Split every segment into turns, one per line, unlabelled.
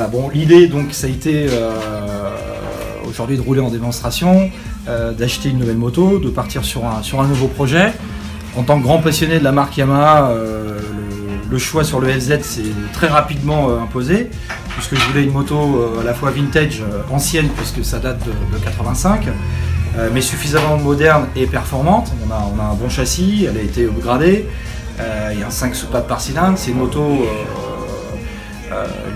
Voilà, bon, l'idée donc ça a été aujourd'hui de rouler en démonstration, d'acheter une nouvelle moto, de partir sur un nouveau projet. En tant que grand passionné de la marque Yamaha, le choix sur le FZ s'est très rapidement imposé, puisque je voulais une moto à la fois vintage, ancienne, puisque ça date de 85, mais suffisamment moderne et performante. On a un bon châssis, elle a été upgradée, il y a un 5 soupapes par cylindre, c'est une moto...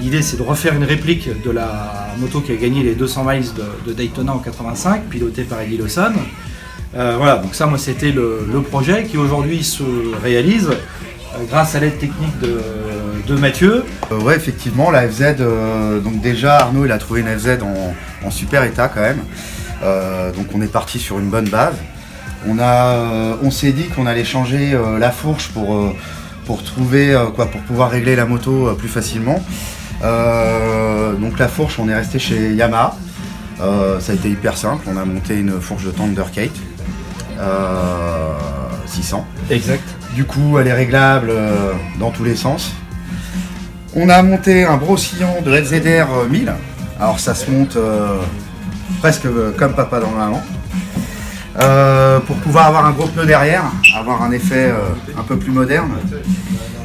l'idée c'est de refaire une réplique de la moto qui a gagné les 200 miles de Daytona en 85, pilotée par Eddie Lawson. Voilà, donc ça moi c'était le projet qui aujourd'hui se réalise grâce à l'aide technique de Mathieu.
Ouais, effectivement, la FZ, donc déjà Arnaud il a trouvé une FZ en super état quand même. Donc on est parti sur une bonne base. On s'est dit qu'on allait changer la fourche pour trouver pour pouvoir régler la moto plus facilement. Donc la fourche, on est resté chez Yamaha. Ça a été hyper simple, on a monté une fourche de Thundercate 600.
Exact.
Du coup elle est réglable dans tous les sens. On a monté un brossillon de LZR 1000. Alors ça se monte presque comme papa dans la maman. Pour pouvoir avoir un gros pneu derrière, avoir un effet un peu plus moderne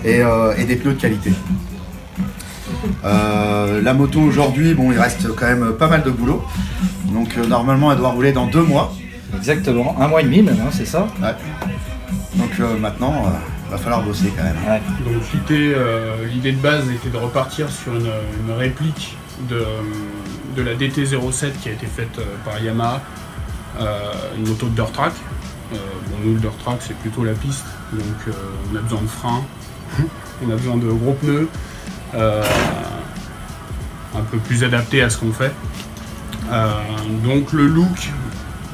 et des pneus de qualité. La moto aujourd'hui, bon, il reste quand même pas mal de boulot. Donc normalement elle doit rouler dans 2 mois.
Exactement, 1 mois et demi même, hein, c'est ça.
Ouais. Donc maintenant, va falloir bosser quand même.
Ouais.
Donc l'idée de base était de repartir sur une réplique de la DT07 qui a été faite par Yamaha, une moto de dirt track. Nous le dirt track c'est plutôt la piste, donc on a besoin de freins, on a besoin de gros pneus, un peu plus adapté à ce qu'on fait. Donc le look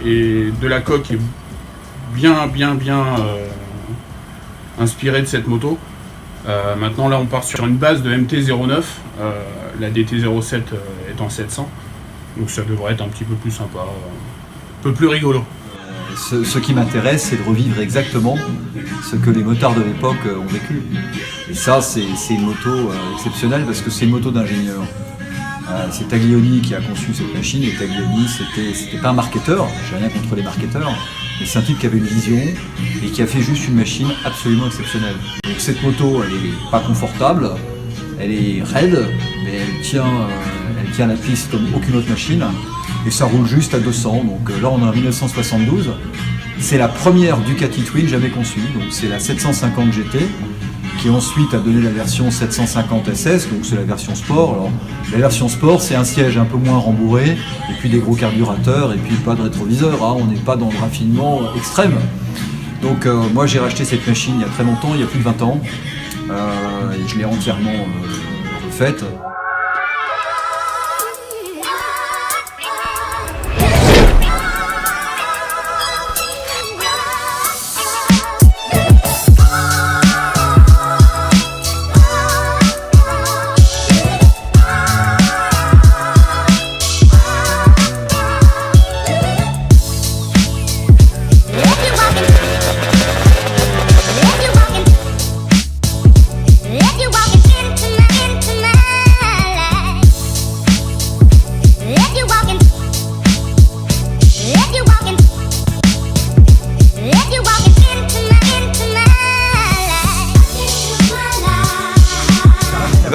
de la coque est bien inspiré de cette moto. Maintenant là on part sur une base de MT-09, la DT-07 est en 700, donc ça devrait être un petit peu plus sympa, un peu plus rigolo.
Ce qui m'intéresse, c'est de revivre exactement ce que les motards de l'époque ont vécu. Et ça, c'est une moto exceptionnelle parce que c'est une moto d'ingénieur. C'est Taglioni qui a conçu cette machine, et Taglioni, c'était pas un marketeur, j'ai rien contre les marketeurs, mais c'est un type qui avait une vision et qui a fait juste une machine absolument exceptionnelle. Donc cette moto, elle est pas confortable, elle est raide, mais elle tient la piste comme aucune autre machine. Et ça roule juste à 200, donc là on est en 1972. C'est la première Ducati Twin jamais conçue, donc c'est la 750 GT, qui ensuite a donné la version 750 SS, donc c'est la version sport. Alors, la version sport, c'est un siège un peu moins rembourré, et puis des gros carburateurs, et puis pas de rétroviseur, hein, on n'est pas dans le raffinement extrême. Donc moi j'ai racheté cette machine il y a très longtemps, il y a plus de 20 ans, et je l'ai entièrement refaite.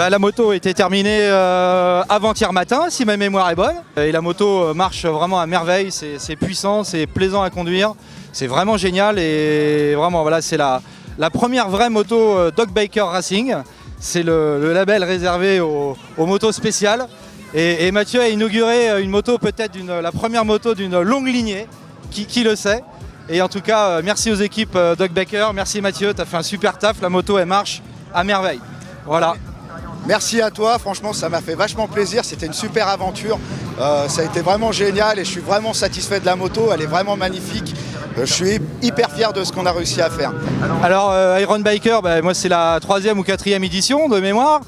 La moto était terminée avant-hier matin, si ma mémoire est bonne. Et la moto marche vraiment à merveille, c'est puissant, c'est plaisant à conduire. C'est vraiment génial et vraiment voilà, c'est la première vraie moto Doc Baker Racing. C'est le label réservé aux motos spéciales. Et Mathieu a inauguré une moto, peut-être la première moto d'une longue lignée, qui le sait. Et en tout cas, merci aux équipes Doc Baker, merci Mathieu, tu as fait un super taf, la moto elle marche à merveille. Voilà.
Merci à toi, franchement ça m'a fait vachement plaisir, c'était une super aventure, ça a été vraiment génial et je suis vraiment satisfait de la moto, elle est vraiment magnifique, je suis hyper fier de ce qu'on a réussi à faire.
Alors Iron Biker, moi c'est la 3e ou 4e édition de mémoire,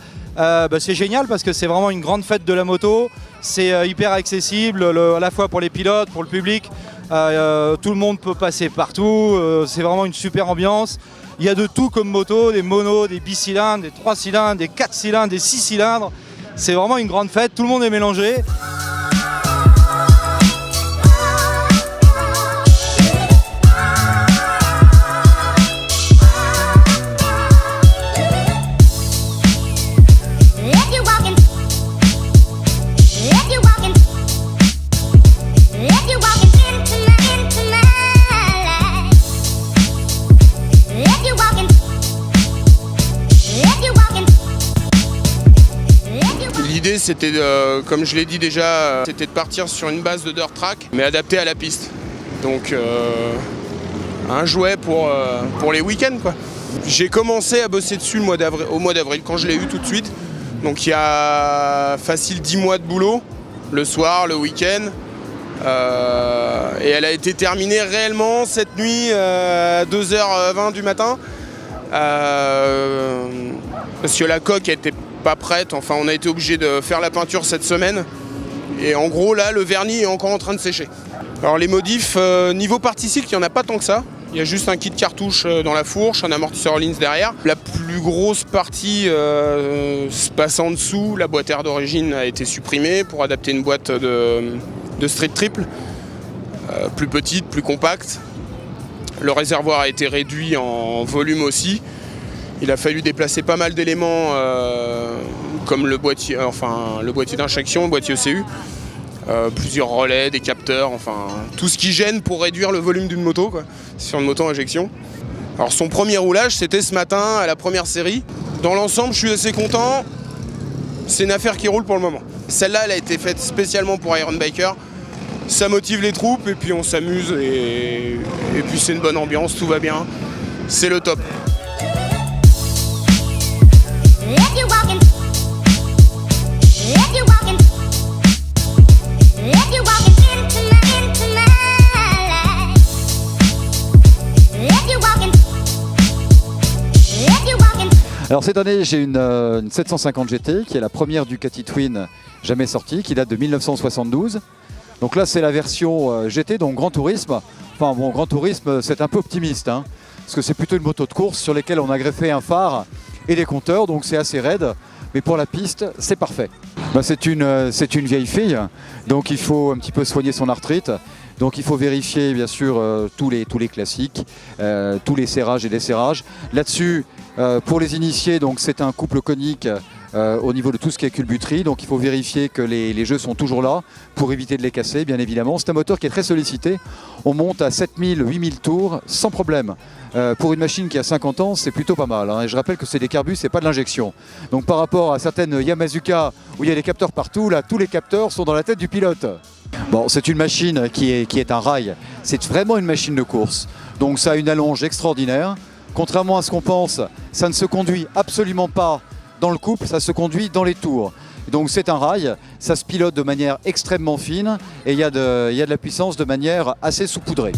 c'est génial parce que c'est vraiment une grande fête de la moto, c'est hyper accessible à la fois pour les pilotes, pour le public, tout le monde peut passer partout, c'est vraiment une super ambiance. Il y a de tout comme moto, des monos, des bicylindres, des 3 cylindres, des 4 cylindres, des 6 cylindres. C'est vraiment une grande fête, tout le monde est mélangé.
L'idée c'était, comme je l'ai dit déjà, c'était de partir sur une base de dirt track, mais adaptée à la piste. Donc un jouet pour les week-ends quoi. J'ai commencé à bosser dessus au mois d'avril, quand je l'ai eu tout de suite. Donc il y a facile 10 mois de boulot, le soir, le week-end. Et elle a été terminée réellement cette nuit à 2h20 du matin. Parce que la coque n'était pas prête, enfin on a été obligé de faire la peinture cette semaine. Et en gros là, le vernis est encore en train de sécher. Alors les modifs, niveau partie cycle, il n'y en a pas tant que ça. Il y a juste un kit cartouche dans la fourche, un amortisseur Lins derrière. La plus grosse partie se passe en dessous. La boîte air d'origine a été supprimée pour adapter une boîte de street triple. Plus petite, plus compacte. Le réservoir a été réduit en volume aussi. Il a fallu déplacer pas mal d'éléments comme le boîtier d'injection, le boîtier ECU. Plusieurs relais, des capteurs, enfin tout ce qui gêne pour réduire le volume d'une moto quoi, sur une moto injection. Alors son premier roulage c'était ce matin à la première série. Dans l'ensemble je suis assez content, c'est une affaire qui roule pour le moment. Celle-là elle a été faite spécialement pour Iron Biker. Ça motive les troupes et puis on s'amuse et puis c'est une bonne ambiance, tout va bien, c'est le top.
Alors cette année j'ai une 750 GT qui est la première Ducati Twin jamais sortie, qui date de 1972. Donc là c'est la version GT, donc Grand Tourisme. Enfin bon, Grand Tourisme c'est un peu optimiste, hein, parce que c'est plutôt une moto de course sur laquelle on a greffé un phare et des compteurs, donc c'est assez raide. Mais pour la piste, c'est parfait. Ben, c'est une vieille fille, donc il faut un petit peu soigner son arthrite. Donc il faut vérifier bien sûr tous les classiques, tous les serrages et desserrages. Là-dessus, pour les initiés, donc c'est un couple conique au niveau de tout ce qui est culbuterie. Donc il faut vérifier que les jeux sont toujours là pour éviter de les casser, bien évidemment. C'est un moteur qui est très sollicité. On monte à 7000, 8000 tours sans problème. Pour une machine qui a 50 ans, c'est plutôt pas mal, hein. Et je rappelle que c'est des carbus, c'est pas de l'injection. Donc par rapport à certaines Yamazuka où il y a des capteurs partout, là tous les capteurs sont dans la tête du pilote. Bon, c'est une machine qui est un rail. C'est vraiment une machine de course. Donc ça a une allonge extraordinaire. Contrairement à ce qu'on pense, ça ne se conduit absolument pas dans le couple, ça se conduit dans les tours. Donc c'est un rail, ça se pilote de manière extrêmement fine et il y a de la puissance de manière assez saupoudrée.